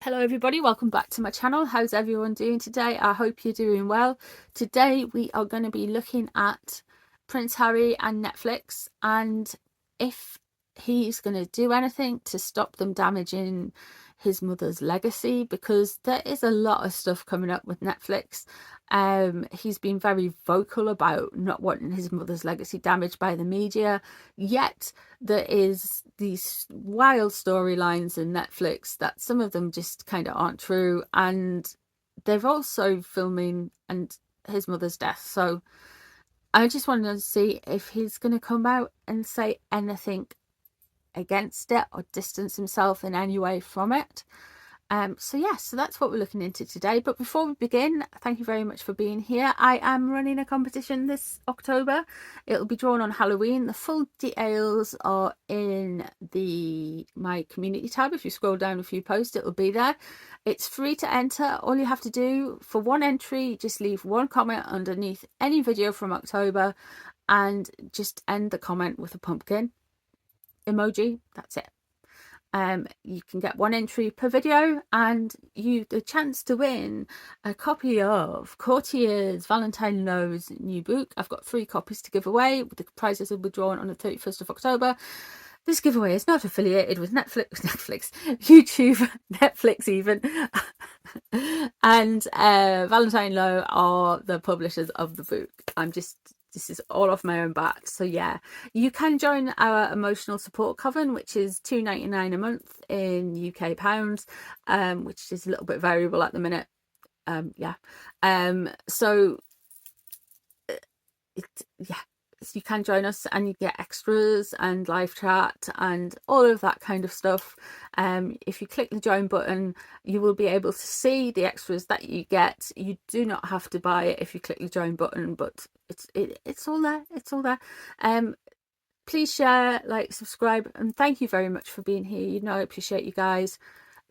Hello everybody, welcome back to my channel. How's everyone doing today? I hope you're doing well. Today we are going to be looking at Prince Harry and Netflix and if he's going to do anything to stop them damaging his mother's legacy, because there is a lot of stuff coming up with Netflix. He's been very vocal about not wanting his mother's legacy damaged by the media, yet there is these wild storylines in Netflix that some of them just kind of aren't true, and they're also filming and his mother's death. So I just wanted to see if he's going to come out and say anything against it or distance himself in any way from it. So that's what we're looking into today. But before we begin, thank you very much for being here. I am running a competition this October. It'll be drawn on Halloween. The full details are in my community tab. If you scroll down a few posts, it'll be there. It's free to enter. All you have to do for one entry, just leave one comment underneath any video from October and just end the comment with a pumpkin emoji. That's it. You can get one entry per video and the chance to win a copy of Courtier's Valentine Lowe's new book. I've got 3 copies to give away. The prizes will be drawn on the 31st of October. This giveaway is not affiliated with Netflix, YouTube, Netflix even. And Valentine Lowe are the publishers of the book. This is all off my own bat. So yeah, you can join our emotional support coven, which is £2.99 a month in UK pounds, which is a little bit variable at the minute. So you can join us and you get extras and live chat and all of that kind of stuff. If you click the join button, you will be able to see the extras that you get. You do not have to buy it if you click the join button, but it's all there. It's all there. Please share, like, subscribe, and thank you very much for being here. You know, I appreciate you guys.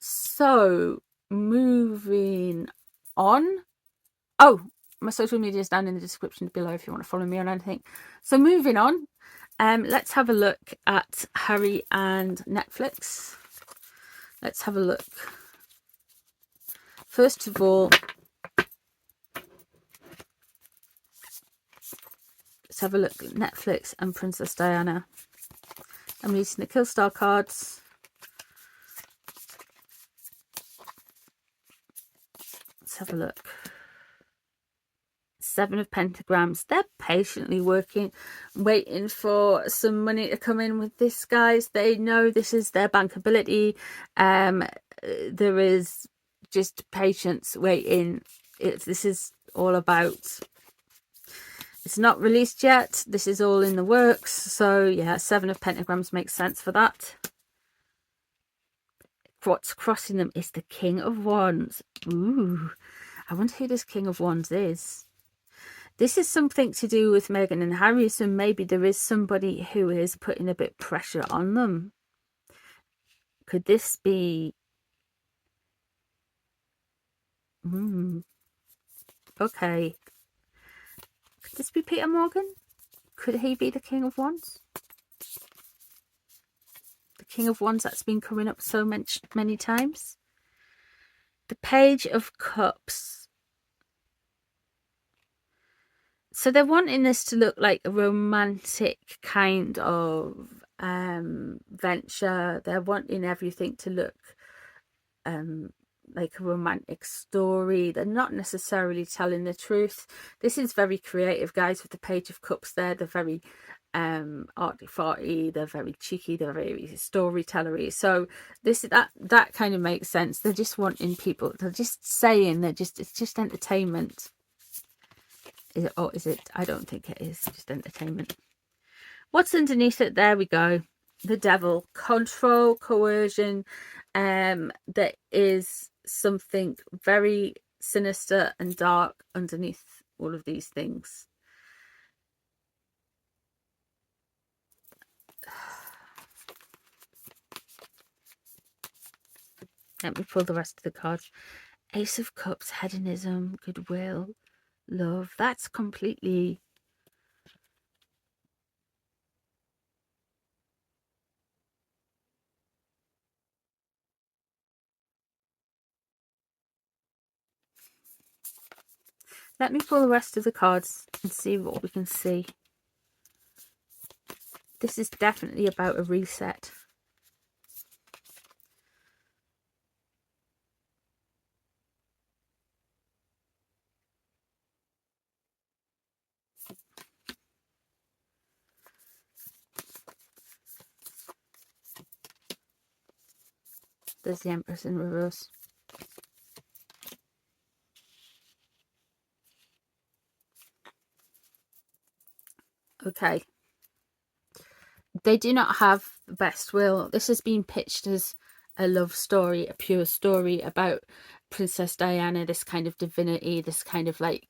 So moving on. Oh, my social media is down in the description below if you want to follow me on anything. So moving on, let's have a look at Harry and Netflix. Let's have a look. First of all, let's have a look at Netflix and Princess Diana. I'm using the Killstar cards. Let's have a look. 7 of Pentagrams. They're patiently waiting for some money to come in with this, guys. They know this is their bankability. There is just patience waiting. This is all about, it's not released yet. This is all in the works. So yeah, 7 of Pentagrams makes sense for that. What's crossing them is the King of Wands. Ooh, I wonder who this King of Wands is. This is something to do with Meghan and Harry, so maybe there is somebody who is putting a bit of pressure on them. Could this be... Okay. Could this be Peter Morgan? Could he be the King of Wands? The King of Wands that's been coming up so many times. The Page of Cups. So they're wanting this to look like a romantic kind of venture. They're wanting everything to look like a romantic story. They're not necessarily telling the truth. This is very creative, guys, with the Page of Cups there. They're very arty-farty, they're very cheeky, they're very storytellery. So that kind of makes sense. They're just wanting people, they're just saying, it's just entertainment. Is it, or is it? I don't think it is just entertainment. What's underneath it? There we go. The Devil. Control, coercion. There is something very sinister and dark underneath all of these things. Let me pull the rest of the cards. Ace of Cups, hedonism, goodwill, love. That's completely... Let me pull the rest of the cards and see what we can see. This is definitely about a reset. There's the Empress in reverse. Okay. They do not have the best will. This has been pitched as a love story, a pure story about Princess Diana, this kind of divinity, this kind of like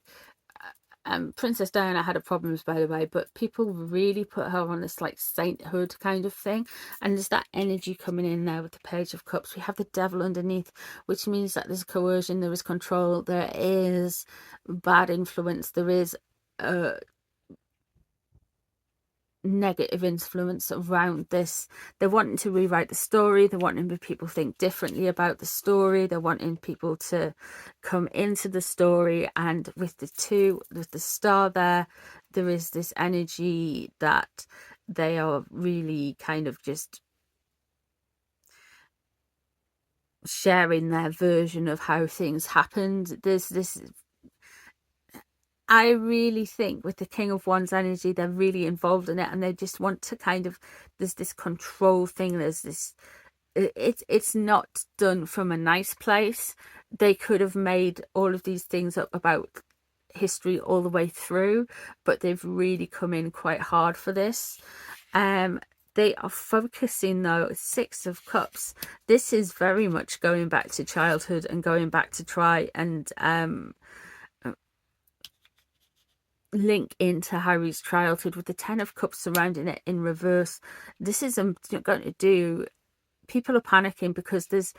Princess Diana had her problems, by the way, but people really put her on this like sainthood kind of thing, and there's that energy coming in there with the Page of Cups. We have the Devil underneath, which means that there's coercion, there is control, there is bad influence, there is negative influence around this. They're wanting to rewrite the story, they're wanting people to think differently about the story, they're wanting people to come into the story, and with the star there is this energy that they are really kind of just sharing their version of how things happened. There's this, I really think with the King of Wands energy, they're really involved in it, and they just want to kind of, there's this control thing, there's this, it's not done from a nice place. They could have made all of these things up about history all the way through, but they've really come in quite hard for this. They are focusing, though, Six of Cups. This is very much going back to childhood and going back to try and link into Harry's childhood, with the Ten of Cups surrounding it in reverse. This is going to do, people are panicking because there's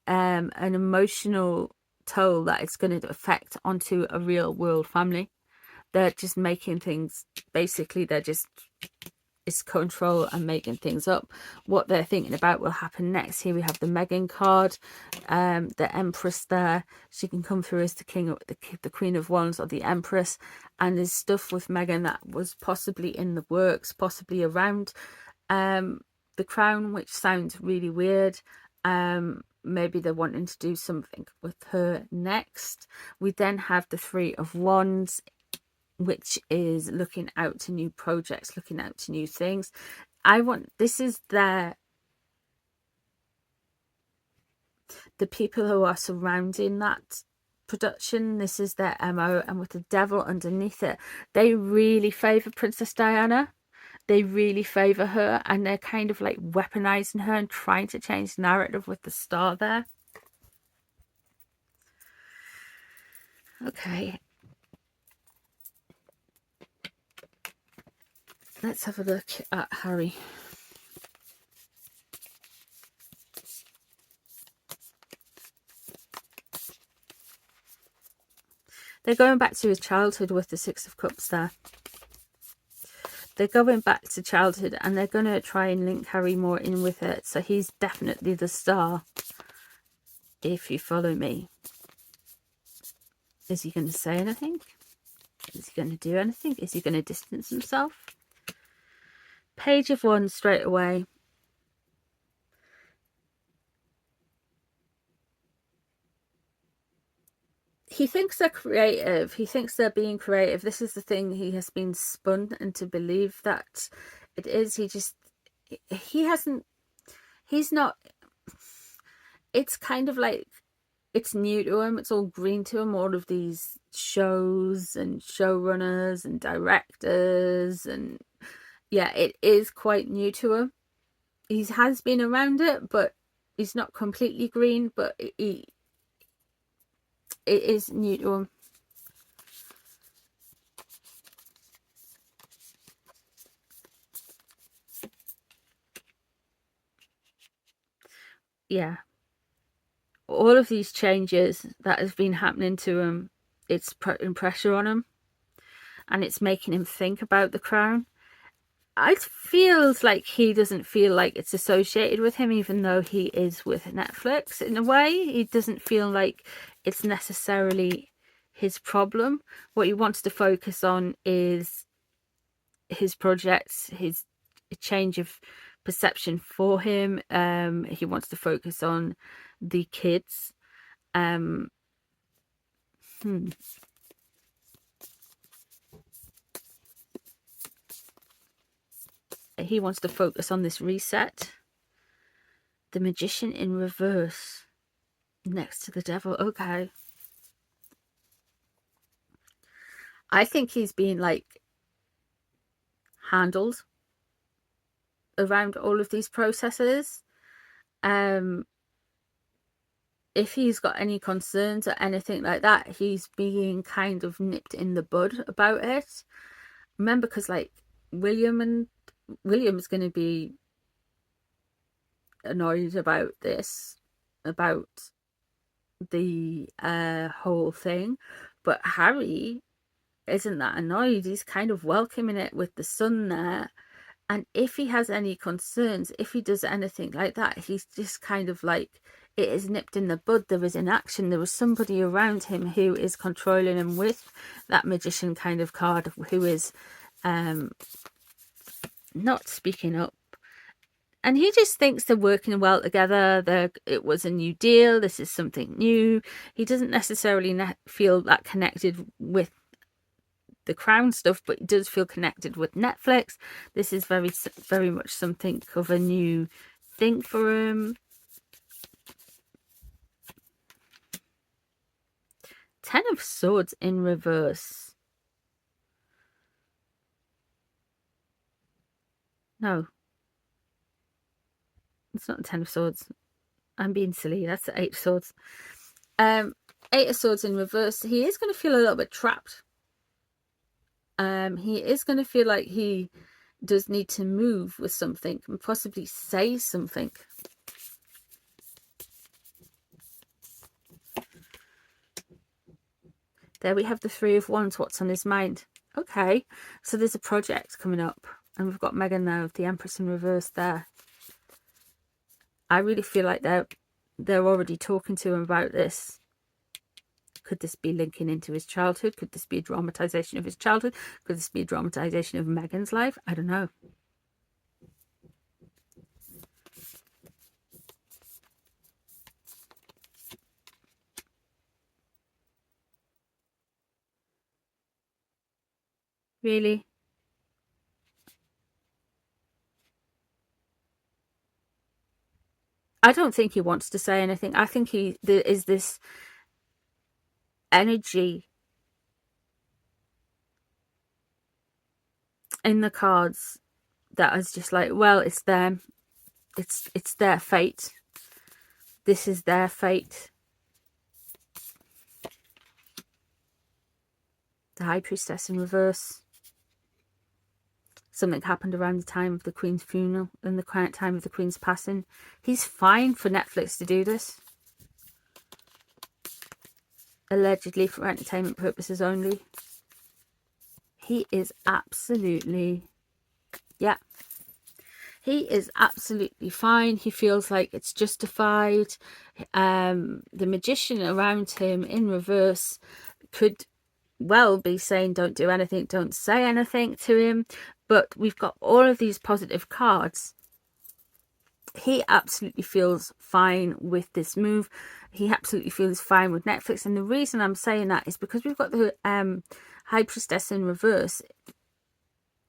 an emotional toll that it's going to affect onto a real world family. They're just making things, basically they're just, it's control and making things up. What they're thinking about will happen next. Here we have the Meghan card, the Empress there. She can come through as the King, the Queen of Wands, or the Empress. And there's stuff with Meghan that was possibly in the works, possibly around the Crown, which sounds really weird. Maybe they're wanting to do something with her next. We then have the Three of Wands, which is looking out to new projects, looking out to new things. This is the people who are surrounding that production, this is their MO, and with the Devil underneath it, they really favour Princess Diana. They really favour her, and they're kind of like weaponizing her and trying to change the narrative with the star there. Okay. Let's have a look at Harry. They're going back to his childhood with the Six of Cups there. They're going back to childhood, and they're going to try and link Harry more in with it. So he's definitely the star, if you follow me. Is he going to say anything? Is he going to do anything? Is he going to distance himself? Page of Wands straight away. He thinks they're creative. He thinks they're being creative. This is the thing he has been spun into believe that it is. He's not, it's kind of like, it's new to him. It's all green to him. All of these shows and showrunners and directors, and yeah, it is quite new to him. He has been around it, but he's not completely green, but it is new to him. Yeah. All of these changes that have been happening to him, it's putting pressure on him, and it's making him think about the Crown. It feels like he doesn't feel like it's associated with him, even though he is with Netflix. In a way, he doesn't feel like it's necessarily his problem. What he wants to focus on is his projects, his change of perception for him. He wants to focus on the kids. He wants to focus on this reset. The Magician in reverse next to the Devil. Okay. I think he's being like handled around all of these processes. If he's got any concerns or anything like that, he's being kind of nipped in the bud about it. Remember, because like William's going to be annoyed about this, about the whole thing, but Harry isn't that annoyed. He's kind of welcoming it with the son there. And if he has any concerns, if he does anything like that, he's just kind of like, it is nipped in the bud. There is inaction. There was somebody around him who is controlling him with that Magician kind of card, who is not speaking up. And he just thinks they're working well together. It was a new deal. This is something new. He doesn't necessarily feel that connected with the Crown stuff, but he does feel connected with Netflix. This is very, very much something of a new thing for him. 10 of Swords in reverse. No. It's not the 10 of Swords. I'm being silly. That's the 8 of Swords. 8 of Swords in reverse. He is going to feel a little bit trapped. He is going to feel like he does need to move with something and possibly say something. There we have the 3 of Wands. What's on his mind? Okay, so there's a project coming up, and we've got Megan there with the Empress in reverse there. I really feel like they're already talking to him about this. Could this be linking into his childhood? Could this be a dramatization of his childhood? Could this be a dramatization of Megan's life? I don't know. Really? I don't think he wants to say anything. I think there is this energy in the cards that is just like, well, it's them. It's their fate. This is their fate. The High Priestess in reverse. Something happened around the time of the Queen's funeral and the time of the Queen's passing. He's fine for Netflix to do this. Allegedly for entertainment purposes only. He is absolutely, yeah. He is absolutely fine. He feels like it's justified. The Magician around him in reverse could well be saying don't do anything, don't say anything to him. But we've got all of these positive cards. He absolutely feels fine with this move. He absolutely feels fine with Netflix. And the reason I'm saying that is because we've got the High Priestess in reverse.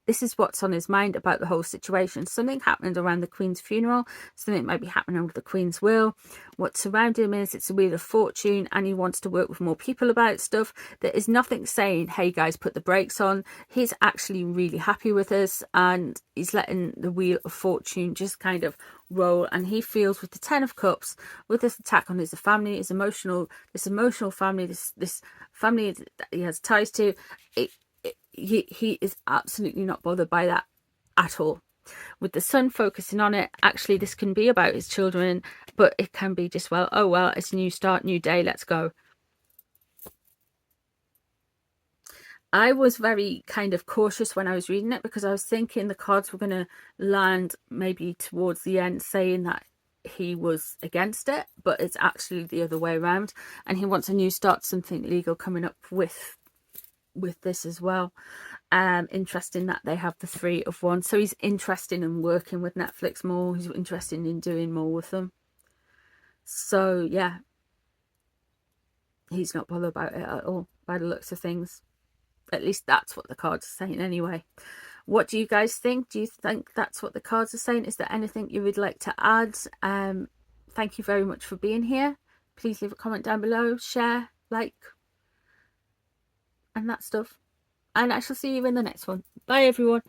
This is what's on his mind about the whole situation. Something happened around the Queen's funeral. Something might be happening with the Queen's will. What's surrounding him is it's a Wheel of Fortune, and he wants to work with more people about stuff. There is nothing saying, hey guys, put the brakes on. He's actually really happy with us, and he's letting the Wheel of Fortune just kind of roll. And he feels with the 10 of Cups, with this attack on his family, this emotional family, this family that he has ties to, he is absolutely not bothered by that at all. With the Sun focusing on it, actually this can be about his children, but it can be just, well, oh well, it's a new start, new day, let's go. I was very kind of cautious when I was reading it, because I was thinking the cards were going to land maybe towards the end saying that he was against it, but it's actually the other way around, and he wants a new start, something legal coming up with this as well. Interesting that they have the 3 of Wands, so he's interested in working with Netflix more, he's interested in doing more with them. So yeah, he's not bothered about it at all by the looks of things. At least that's what the cards are saying anyway. What do you guys think? Do you think that's what the cards are saying? Is there anything you would like to add? Thank you very much for being here. Please leave a comment down below, share, like, and that stuff. And I shall see you in the next one. Bye everyone.